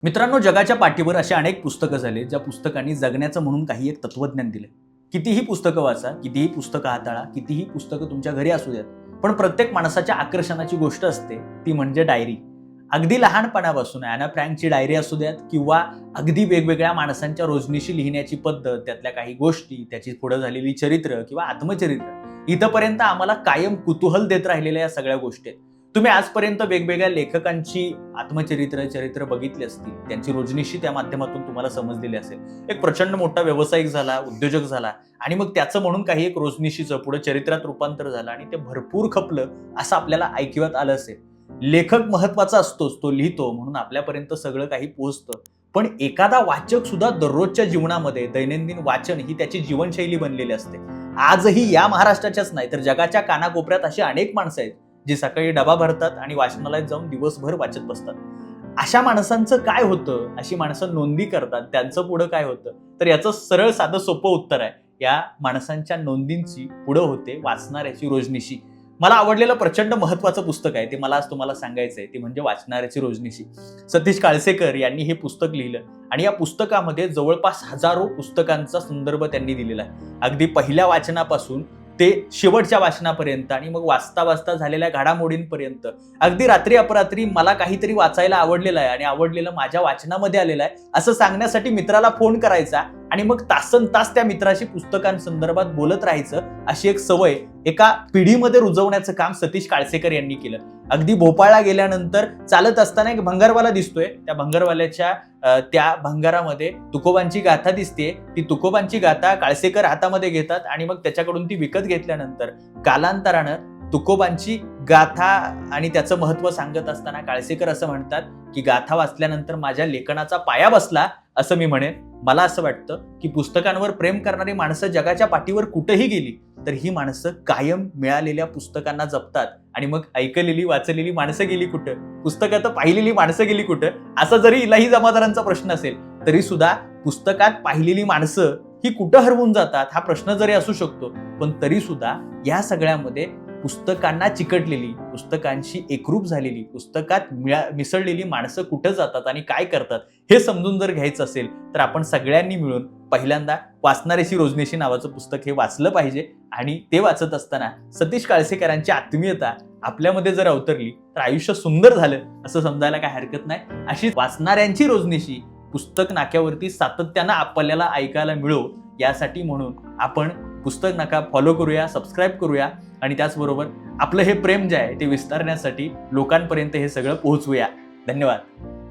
मित्रांनो, जगाच्या पाठीवर अशी अनेक पुस्तकं झाली ज्या पुस्तकांनी जगण्याचं म्हणून काही एक तत्वज्ञान दिलं. कितीही पुस्तकं वाचा, कितीही पुस्तकं हाताळा, कितीही पुस्तकं तुमच्या घरी असू द्यात, पण प्रत्येक माणसाच्या आकर्षणाची गोष्ट असते ती म्हणजे डायरी. अगदी लहानपणापासून ॲना फ्रँकची डायरी असू द्यात किंवा अगदी वेगवेगळ्या माणसांच्या रोजनिशी लिहिण्याची पद्धत, त्यातल्या काही गोष्टी, त्याची पुढे झालेली चरित्र किंवा आत्मचरित्र, इथपर्यंत आम्हाला कायम कुतूहल देत राहिलेल्या या सगळ्या गोष्टी आहेत. तुम्ही आजपर्यंत वेगवेगळ्या लेखकांची चरित्र बघितली असतील, त्यांची रोजनिशी त्या माध्यमातून तुम्हाला समजलेली असेल. एक प्रचंड मोठा व्यावसायिक झाला, उद्योजक झाला आणि मग त्याचं म्हणून काही एक रोजनिशीचं पुढे चरित्रात रूपांतर झालं आणि ते भरपूर खपलं असं आपल्याला ऐकिवात आलं असेल. लेखक महत्वाचा असतोच, तो लिहितो म्हणून आपल्यापर्यंत सगळं काही पोहोचतं, पण एखादा वाचक सुद्धा दररोजच्या जीवनामध्ये दैनंदिन वाचन ही त्याची जीवनशैली बनलेली असते. आजही या महाराष्ट्राच्याच नाही तर जगाच्या कानाकोपऱ्यात अशी अनेक माणसं आहेत जे सकाळी डबा भरतात आणि वाचनालयात जाऊन दिवसभर वाचत बसतात. अशा माणसांचं काय होतं, अशी माणसं नोंदी करतात, त्यांचं पुढं काय होतं? तर याचं सरळ साधं सोपं उत्तर आहे, या माणसांच्या नोंदींची पुढं होते वाचणाऱ्याची रोजनिशी. मला आवडलेलं प्रचंड महत्वाचं पुस्तक आहे, ते मला आज तुम्हाला सांगायचंय, ते म्हणजे वाचणाऱ्याची रोजनिशी. सतीश काळसेकर यांनी हे पुस्तक लिहिलं आणि या पुस्तकामध्ये जवळपास हजारो पुस्तकांचा संदर्भ त्यांनी दिलेला आहे. अगदी पहिल्या वाचनापासून ते शेवटच्या वाचनापर्यंत आणि मग वाचता वाचता झालेल्या घडामोडींपर्यंत, अगदी रात्री अपरात्री मला काहीतरी वाचायला आवडलेलं आहे आणि आवडलेलं माझ्या वाचनामध्ये आलेलं आहे असं सांगण्यासाठी मित्राला फोन करायचा आणि मग तासनतास त्या मित्राशी पुस्तकांसंदर्भात बोलत राहायचं, अशी एक सवय एका पिढीमध्ये रुजवण्याचं काम सतीश काळसेकर यांनी केलं. अगदी भोपाळला गेल्यानंतर चालत असताना एक भंगारवाला दिसतोय, त्या भंगारवाल्याच्या त्या भंगारामध्ये तुकोबांची गाथा दिसते. ती तुकोबांची गाथा काळसेकर हातामध्ये घेतात आणि मग त्याच्याकडून ती विकत घेतल्यानंतर कालांतरानं तुकोबांची गाथा आणि त्याचं महत्व सांगत असताना काळसेकर असं म्हणतात की गाथा वाचल्यानंतर माझ्या लेखनाचा पाया बसला असं मी म्हणेन. मला असं वाटतं की पुस्तकांवर प्रेम करणारी माणसं जगाच्या पाठीवर कुठेही गेली तर ही माणसं कायम मिळालेल्या पुस्तकांना जपतात आणि मग ऐकलेली वाचलेली माणसं गेली कुठं, पुस्तकात पाहिलेली माणसं गेली कुठं, असा जरी इलाही जमादारांचा प्रश्न असेल तरी सुद्धा पुस्तकात पाहिलेली माणसं ही कुठं हरवून जातात हा प्रश्न जरी असू शकतो, पण तरी सुद्धा या सगळ्यामध्ये पुस्तकांना चिकटलेली, पुस्तकांशी एकरूप झालेली, पुस्तकात मिसळलेली माणसं कुठं जातात आणि काय करतात हे समजून जर घ्यायचं असेल तर आपण सगळ्यांनी मिळून पहिल्यांदा वाचणाऱ्याची रोजनिशी नावाचं पुस्तक हे वाचलं पाहिजे. आणि ते वाचत असताना सतीश काळसेकरांची आत्मीयता आपल्यामध्ये जर अवतरली तर आयुष्य सुंदर झालं असं समजायला काय हरकत नाही. अशी वाचणाऱ्यांची रोजनिशी पुस्तक नाक्यावरती सातत्यानं आपल्याला ऐकायला मिळो, यासाठी म्हणून आपण पुस्तक नाका फॉलो करूया, सबस्क्राईब करूया आणि त्याचबरोबर आपलं हे प्रेम जे आहे ते विस्तारण्यासाठी लोकांपर्यंत हे सगळं पोहोचवूया. धन्यवाद.